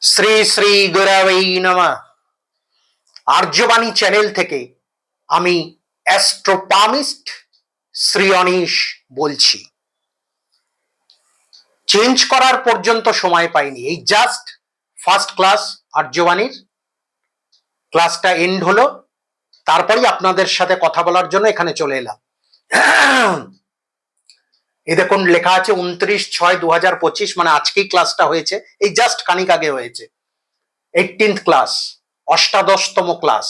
শ্রী শ্রী গুরুবে নমঃ। আর্যবাণী চ্যানেল থেকে আমি অ্যাস্ট্রোপামিস্ট শ্রী অনিশ বলছি। চেঞ্জ করার পর্যন্ত সময় পাইনি, এই জাস্ট ফার্স্ট ক্লাস আর্যবাণীর ক্লাসটা এন্ড হলো, তারপরেই আপনাদের সাথে কথা বলার জন্য এখানে চলে এলাম। এই দেখুন লেখা আছে 29/6/2025, মানে আজকেই ক্লাসটা হয়েছে, এই জাস্ট খানিক আগে হয়েছে। 18th ক্লাস, অষ্টাদশতম ক্লাস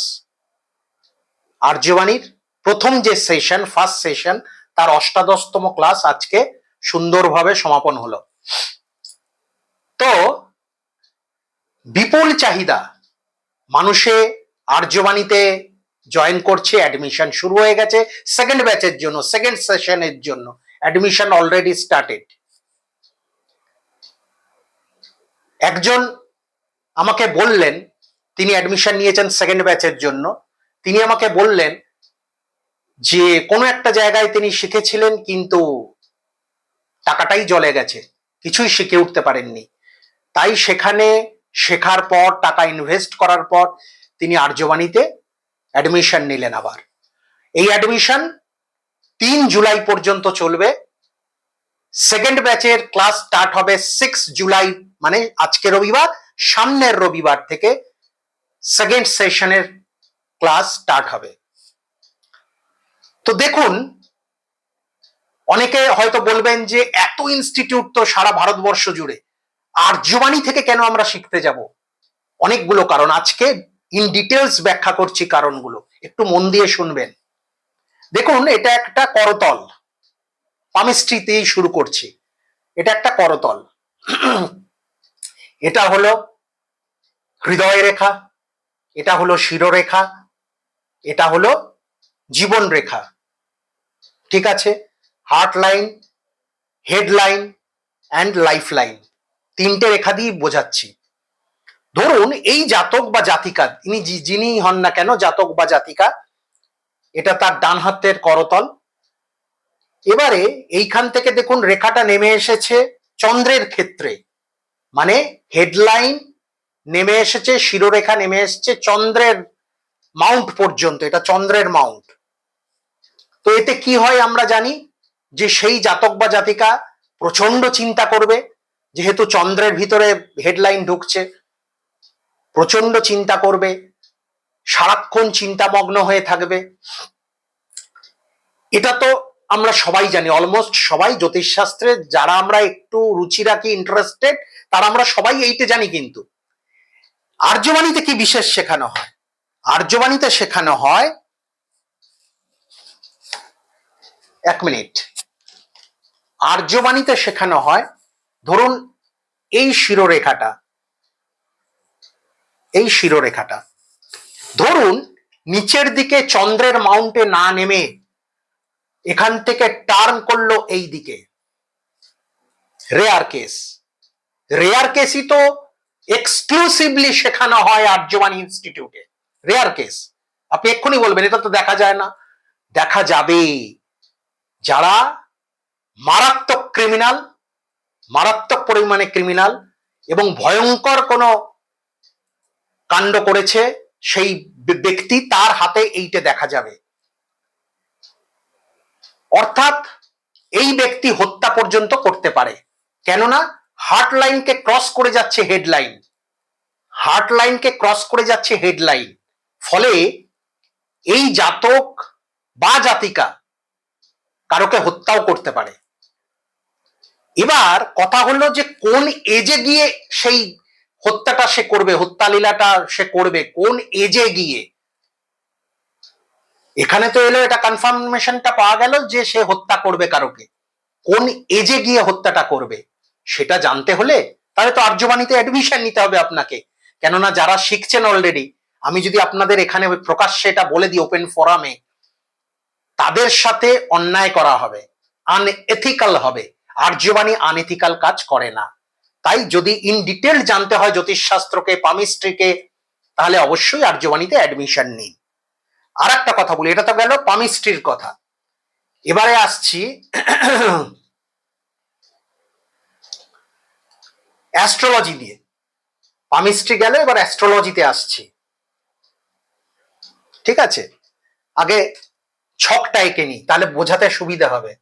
আর্যবাণীর প্রথম যে সেশন, ফার্স্ট সেশন, তার অষ্টাদশতম ক্লাস আজকে সুন্দরভাবে সমাপন হলো। তো বিপুল চাহিদা, মানুষে আর্যবাণীতে জয়েন করছে, অ্যাডমিশন শুরু হয়ে গেছে সেকেন্ড ব্যাচের জন্য, সেকেন্ড সেশনের জন্য অ্যাডমিশন অলরেডি স্টার্টেড। একজন আমাকে বললেন, তিনি অ্যাডমিশন নিয়েছেন সেকেন্ড ব্যাচের জন্য, তিনি আমাকে বললেন যে কোনো একটা জায়গায় তিনি শিখেছিলেন কিন্তু টাকাটাই জলে গেছে, কিছুই শিখে উঠতে পারেননি। তাই সেখানে শেখার পর, টাকা ইনভেস্ট করার পর তিনি আর্যবাণীতে অ্যাডমিশন নিলেন আবার। এই অ্যাডমিশন 3 জুলাই পর্যন্ত চলবে। সেকেন্ড ব্যাচের ক্লাস স্টার্ট হবে 6 জুলাই, মানে আজকে রবিবার, সামনের রবিবার থেকে সেকেন্ড সেশনের ক্লাস স্টার্ট হবে। তো দেখুন, অনেকে হয়তো বলবেন যে এত ইনস্টিটিউট তো সারা ভারতবর্ষ জুড়ে, আর্যবাণী থেকে কেন আমরা শিখতে যাব? অনেকগুলো কারণ, আজকে ইন ডিটেলস ব্যাখ্যা করছি কারণগুলো, একটু মন দিয়ে শুনবেন। দেখুন, এটা একটা করতল, পামিস্ট্রিতেই শুরু করছি। এটা একটা করতল, এটা হলো হৃদয় রেখা, এটা হলো শিরোরেখা, এটা হলো জীবন রেখা, ঠিক আছে? Heart line, head line and life line, 3টে রেখা দিয়ে বোঝাচ্ছি। ধরুন এই জাতক বা জাতিকা, তিনি যিনি হন না কেন, জাতক বা জাতিকা, এটা তার ডান হাতের করতল। এবারে এইখান থেকে দেখুন রেখাটা নেমে এসেছে চন্দ্রের ক্ষেত্রে, মানে হেডলাইন নেমে এসেছে, শিরোরেখা নেমে এসেছে চন্দ্রের মাউন্ট পর্যন্ত, এটা চন্দ্রের মাউন্ট। তো এতে কি হয় আমরা জানি, যে সেই জাতক বা জাতিকা প্রচন্ড চিন্তা করবে, যেহেতু চন্দ্রের ভিতরে হেডলাইন ঢুকছে, প্রচন্ড চিন্তা করবে, সারাক্ষণ চিন্তামগ্ন হয়ে থাকবে। এটা তো আমরা সবাই জানি, অলমোস্ট সবাই জ্যোতিষশাস্ত্রে যারা আমরা একটু রুচি রাখি, ইন্টারেস্টেড, তারা আমরা সবাই এইটা জানি। কিন্তু আর্যবাণীতে কি বিশেষ শেখানো হয়? আর্যবাণীতে শেখানো হয়, 1 মিনিট, আর্যবাণীতে শেখানো হয়, ধরুন এই শিরোরেখাটা, এই শিরোরেখাটা ধরুন নিচের দিকে চন্দ্রের মাউন্টে না নেমে এখান থেকে টার্ন করলো এই দিকে, রেয়ার কেস। রেয়ার কেসই তো এক্সক্লুসিভলি শেখানো হয় আর্যবাণী ইনস্টিটিউটে, রেয়ার কেস। আপনি এক্ষুনি বলবেন এটা তো দেখা যায় না, দেখা যাবে। যারা মারাত্মক ক্রিমিনাল, মারাত্মক পরিমাণে ক্রিমিনাল এবং ভয়ঙ্কর কোনো কাণ্ড করেছে, সেই ব্যক্তি, তার হাতে এইটা দেখা যাবে। অর্থাৎ এই ব্যক্তি হত্যা পর্যন্ত করতে পারে, কেননা হার্ট লাইনকে ক্রস করে যাচ্ছে হেডলাইন, হার্ট লাইনকে ক্রস করে যাচ্ছে হেডলাইন। ফলে এই জাতক বা জাতিকা কারোকে হত্যাও করতে পারে। এবার কথা হলো যে কোন এজে গিয়ে সেই হত্যাটা সে করবে, হত্যা লীলাটা সে করবে কোন এজে গিয়ে। এখানে তো এলো, এটা কনফার্মেশনটা পাওয়া গেল যে সে হত্যা করবে কারোকে, কোন এজে গিয়ে হত্যাটা করবে সেটা জানতে হলে তাহলে তো আর্যবাণীতে অ্যাডমিশন নিতে হবে আপনাকে। কেননা যারা শিখছেন অলরেডি, আমি যদি আপনাদের এখানে প্রকাশ্যে এটা বলে দিই ওপেন ফোরামে, তাদের সাথে অন্যায় করা হবে, আনএথিক্যাল হবে। আর্যবাণী আনএথিক্যাল কাজ করে না। তাই যদি ইন ডিটেল জানতে হয় জ্যোতিষশাস্ত্রকে, পামিস্ট্রিকে, তাহলে অবশ্যই আর্যবাণীতে অ্যাডমিশন নিন। আর একটা কথা বলি, এটা তো গেল পামিস্ট্রির কথা, এবারে আসছি অ্যাস্ট্রোলজি দিয়ে। পামিস্ট্রি গেল, এবার অ্যাস্ট্রোলজিতে আসছি। ঠিক আছে, আগে ছকটা এঁকে নি, তাহলে বোঝাতে সুবিধা হবে।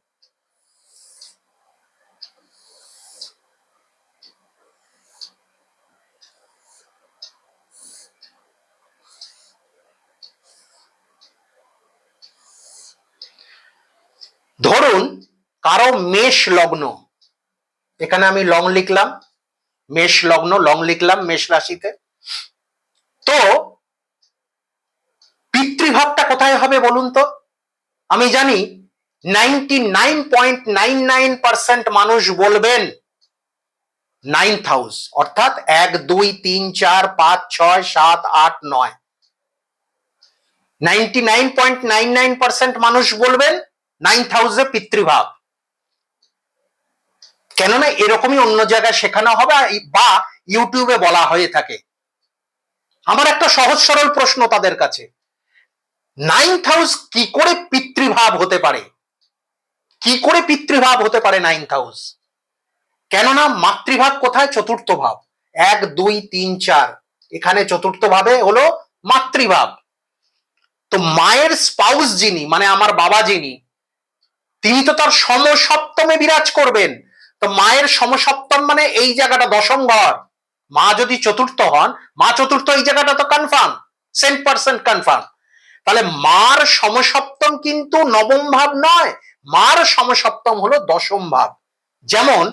ধরুন কারো মেষ লগ্ন, এখানে আমি লং লিখলাম, মেষ লগ্ন লং লিখলাম মেষ রাশিতে। তো পিতৃভাবটা কোথায় হবে বলুন তো? আমি জানি 99.99% মানুষ বলবেন 9th হাউস, অর্থাৎ 1 2 3 4 5 6 7 8 9, 99.99% মানুষ বলবেন 9th হাউসে পিতৃভাব। কেননা এরকমই অন্য জায়গায় শেখানো হবে বা ইউটিউবে বলা হয়ে থাকে। আমার একটা সহজ সরল প্রশ্ন তাদের কাছে, 9th হাউস কি করে পিতৃভাব হতে পারে? কি করে পিতৃভাব হতে পারে 9th হাউস? কেননা মাতৃভাব কোথায়? চতুর্থ ভাব, 1 2 3 4, এখানে চতুর্থ ভাবে হলো মাতৃভাব। তো মায়ের স্পাউস যিনি, মানে আমার বাবা যিনি, তিনি তো তার সমসপ্তমে বিরাজ করবেন। তো মায়ের সমসপ্তম মানে এই জায়গাটা দশম ঘর। মা যদি চতুর্থ হন, মা চতুর্থ এই জায়গাটা তো কনফার্ম, 100% কনফার্ম। তাহলে মার সমসপ্তম কিন্তু নবম ভাব নয়, মার সমসপ্তম হলো দশম ভাব। যেমন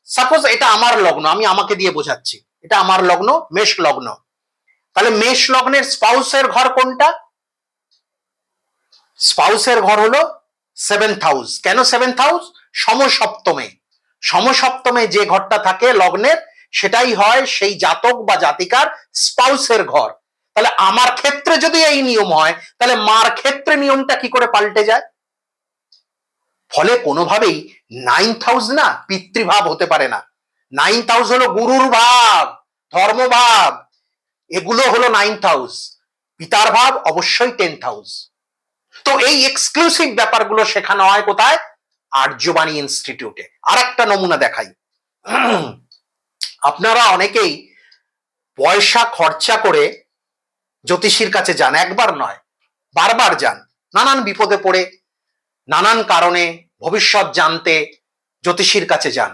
সাপোজ এটা আমার লগ্ন, আমি আমাকে দিয়ে বোঝাচ্ছি, এটা আমার লগ্ন মেষ লগ্ন। তাহলে মেষ লগ্নের স্পাউসের ঘর কোনটা? স্পাউসের ঘর হলো 7th হাউস। কেন 7th হাউস? সমসপ্তমে। সমসপ্তমে যে ঘরটা থাকে লগ্নের, সেটাই হয় সেই জাতক বা জাতিকার স্পাউসের ঘর। তাহলে আমার ক্ষেত্রে যদি এই নিয়ম হয়, তাহলে মার ক্ষেত্রে নিয়মটা কি করে পাল্টে যায়? ফলে কোনোভাবেই 9th হাউস না পিতৃভাব হতে পারে না। 9th হাউস হলো গুরুর ভাব, ধর্মভাব, এগুলো হলো 9th হাউস। পিতার ভাব অবশ্যই 10th হাউস। তো এই এক্সক্লুসিভ ব্যাপারগুলো শেখানো হয় কোথায়? আর্যবাণী ইনস্টিটিউটে। আর একটা নমুনা দেখাই। আপনারা অনেকেই পয়সা খরচা করে জ্যোতিষীর কাছে যান, একবার নয় বারবার যান, নানান বিপদে পড়ে, নানান কারণে ভবিষ্যৎ জানতে জ্যোতিষীর কাছে যান।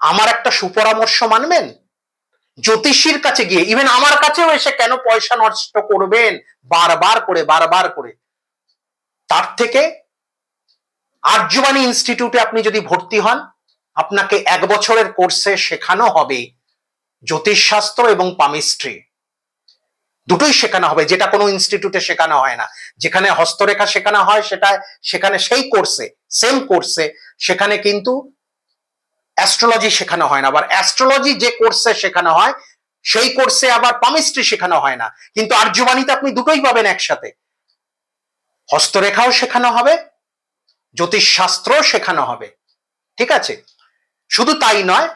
আমার একটা সুপরামর্শ মানবেন? জ্যোতিষীর কাছে গিয়ে, ইভেন আমার কাছেও এসে কেন পয়সা নষ্ট করবেন বারবার করে বারবার করে, তার থেকে আর্যবাণী ইনস্টিটিউটে আপনি যদি ভর্তি হন, আপনাকে 1 বছরের কোর্সে শেখানো হবে জ্যোতিষশাস্ত্র এবং পামিস্ট্রি, দুটোই শেখানো হবে, যেটা কোনো ইনস্টিটিউটে শেখানো হয় না। যেখানে হস্তরেখা শেখানো হয় সেখানে সেই কোর্সে, সেম কোর্সে সেখানে কিন্তু অ্যাস্ট্রোলজি শেখানো হয় না। আবার অ্যাস্ট্রোলজি যে কোর্সে শেখানো হয়, সেই কোর্সে আবার পামিস্ট্রি শেখানো হয় না। কিন্তু আর্যবাণীতে আপনি দুটোই পাবেন একসাথে, হস্তরেখাও শেখানো হবে, জ্যোতিষশাস্ত্র শেখানো হবে। ঠিক আছে, শুধু তাই নয়,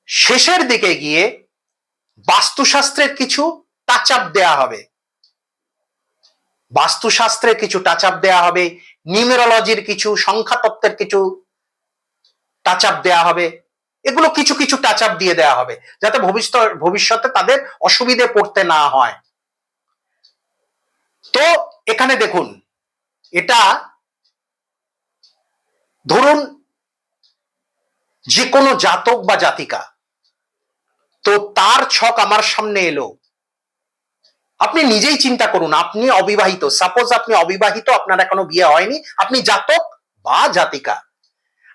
শেষের দিকে গিয়ে বাস্তুশাস্ত্রের কিছু টাচ আপ দেয়া হবে, বাস্তুশাস্ত্রের কিছু টাচ আপ দেয়া হবে, নিউমেরোলজির কিছু, সংখ্যাতত্ত্বের কিছু টাচ আপ দেয়া হবে। এগুলো কিছু কিছু টাচ আপ দিয়ে দেওয়া হবে, যাতে ভবিষ্যতে তাদের অসুবিধে পড়তে না হয়। তো এখানে দেখুন, এটা ধরুন যে কোনো জাতক বা জাতিকা, তো তার ছক আমার সামনে এলো। আপনি নিজেই চিন্তা করুন, আপনি অবিবাহিত, সাপোজ আপনি অবিবাহিত, আপনার এখনো বিয়ে হয়নি, আপনি জাতক বা জাতিকা,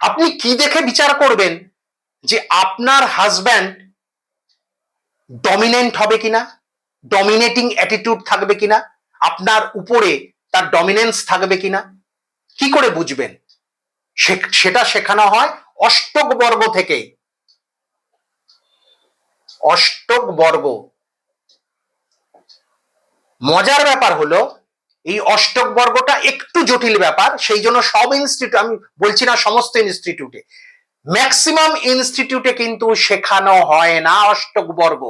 আপনি কি দেখে বিচার করবেন যে আপনার হাজব্যান্ড ডমিনেন্ট হবে কিনা, ডমিনেটিং অ্যাটিটিউড থাকবে কিনা, আপনার উপরে তার ডমিনেন্স থাকবে কিনা? কি করে বুঝবেন? সেটা শেখানো হয় অষ্টক বর্গ থেকে। অষ্টক বর্গ, মজার ব্যাপার হলো এই অষ্টক বর্গটা একটু জটিল ব্যাপার, সেই জন্য সব ইনস্টিটিউট, আমি বলছি না সমস্ত ইনস্টিটিউটে, ম্যাক্সিমাম ইনস্টিটিউটে কিন্তু শেখানো হয় না অষ্টক বর্গ।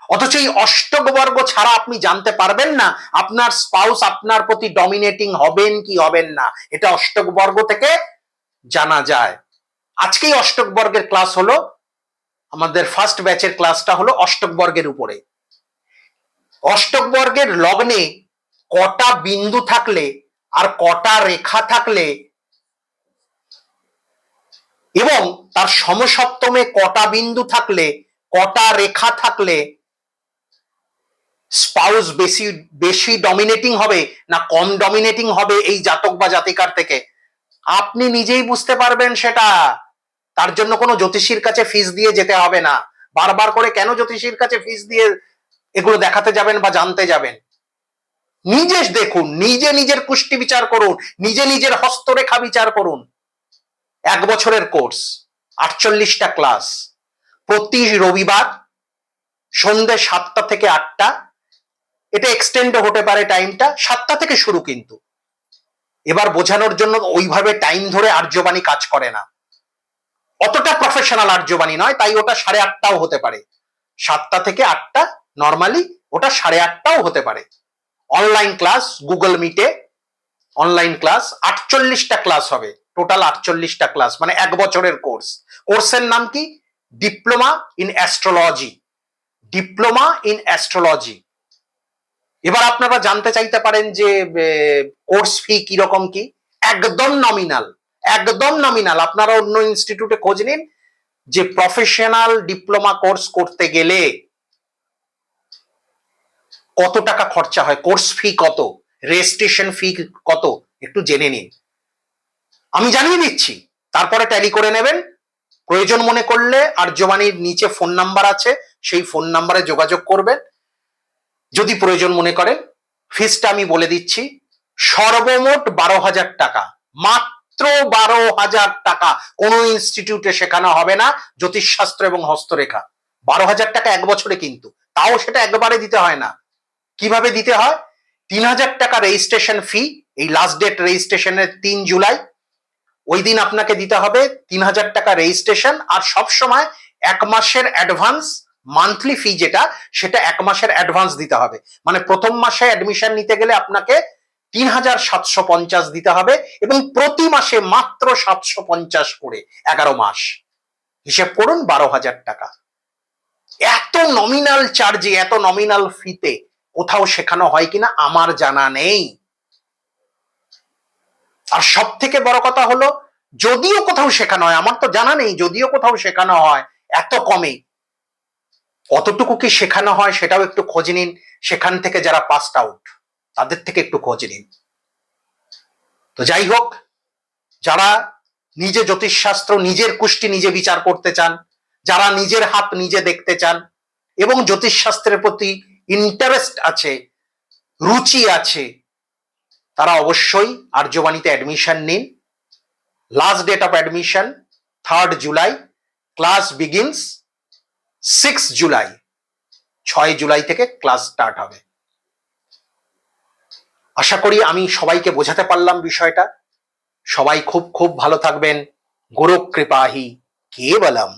অথচ এই অষ্টক বর্গ ছাড়া আপনি জানতে পারবেন না আপনার স্পাউস আপনার প্রতি ডমিনেটিং হবেন কি হবেন না, এটা অষ্টক বর্গ থেকে জানা যায়। আজকেই অষ্টক বর্গের ক্লাস হলো, আমাদের ফার্স্ট ব্যাচের ক্লাসটা হলো অষ্টক বর্গের উপরে। অষ্টক বর্গের লগ্নে কটা বিন্দু থাকলে আর কটা রেখা থাকলে এবং তার সমসপ্তমে কটা বিন্দু থাকলে কটা রেখা থাকলে স্পাউস বেশি বেশি ডমিনেটিং হবে না কম ডমিনেটিং হবে এই জাতক বা জাতিকার থেকে আপনি নিজেই বুঝতে পারবেন সেটা। তার জন্য কোনো জ্যোতিষীর কাছে ফিস দিয়ে যেতে হবে না। বারবার করে কেন জ্যোতিষীর কাছে ফিস দিয়ে এগুলো দেখাতে যাবেন বা জানতে যাবেন? নিজে দেখুন, নিজে নিজের কুষ্টি বিচার করুন, নিজে নিজের হস্তরেখা বিচার করুন। 1 বছরের কোর্স, 48টা ক্লাস, প্রতি রবিবার সন্ধ্যে 7টা থেকে 8টা। এটা এক্সটেন্ড হতে পারে টাইমটা, 7টা থেকে শুরু। কিন্তু এবার বোঝানোর জন্য ওইভাবে টাইম ধরে আর্যবাণী কাজ করে না, অতটা প্রফেশনাল আর্যবাণী নয়, তাই ওটা 8:30টাও হতে পারে। 7টা থেকে 8টা নর্মালি, ওটা 8:30টাও হতে পারে। অনলাইন ক্লাস, গুগল মিটে অনলাইন ক্লাস, 48টা ক্লাস হবে টোটাল। 48টা ক্লাস মানে 1 বছরের কোর্স। কোর্সের নাম কি? Diploma in astrology. Diploma in astrology. এবার আপনারা জানতে চাইতে পারেন যে কোর্স ফি কিরকম কি? একদম নমিনাল, একদম নমিনাল। আপনারা অন্য ইনস্টিটিউটে খোঁজ নিন যে প্রফেশনাল ডিপ্লোমা কোর্স করতে গেলে কত টাকা খরচা হয়, কোর্স ফি কত, রেজিস্ট্রেশন ফি কত, একটু জেনে নিন। আমি জানিয়ে দিচ্ছি, তারপরে ট্যালি করে নেবেন। প্রয়োজন মনে করলে আর্যবাণীর নিচে ফোন নাম্বার আছে, সেই ফোন নাম্বারে যোগাযোগ করবেন যদি প্রয়োজন মনে করেন। ফিসটা আমি বলে দিচ্ছি, সর্বমোট 12,000 টাকা, মাত্র 12,000 টাকা। কোন ইনস্টিটিউটে শেখানো হবে না জ্যোতিষশাস্ত্র এবং হস্তরেখা। 12,000 টাকা 1 বছরে, কিন্তু তাও সেটা একবারে দিতে হয় না। কিভাবে দিতে হয়? 3,000 টাকা রেজিস্ট্রেশন ফি। এই লাস্ট ডেট রেজিস্ট্রেশনের 3 জুলাই, ওই দিন আপনাকে দিতে হবে 3,000 টাকা রেজিস্ট্রেশন। আর সব সময় 1 মাসের অ্যাডভান্স, মান্থলি ফি যেটা, সেটা 1 মাসের অ্যাডভান্স দিতে হবে। মানে প্রথম মাসে অ্যাডমিশন নিতে গেলে আপনাকে 3,750 দিতে হবে এবং প্রতি মাসে মাত্র 750 করে 11 মাস। হিসেব করুন, 12,000 টাকা। এত নমিনাল চার্জে, এত নমিনাল ফিতে কোথাও শেখানো হয় কিনা আমার জানা নেই। আর সব থেকে বড় কথা হলো, যদিও কোথাও শেখানো হয়, আমার তো জানা নেই, যদিও কোথাও শেখানো হয় এত কমে, কতটুকু কি শেখানো হয় সেটাও একটু খোঁজ নিন। সেখান থেকে যারা পাসড আউট তাদের থেকে একটু খোঁজ নিন। তো যাই হোক, যারা নিজে জ্যোতিষশাস্ত্র, নিজের কুষ্টি নিজে বিচার করতে চান, যারা নিজের হাত নিজে দেখতে চান এবং জ্যোতিষশাস্ত্রের প্রতি ইন্টারেস্ট আছে, রুচি আছে, তারা অবশ্যই আর্যবাণীতে অ্যাডমিশন নিন। Last date of admission 3rd July. Class begins 6 জুলাই। 6 জুলাই থেকে ক্লাস স্টার্ট হবে। আশা করি আমি সবাইকে বোঝাতে পারলাম বিষয়টা। সবাই খুব খুব ভালো থাকবেন। গুরু কৃপাহি কেবলম।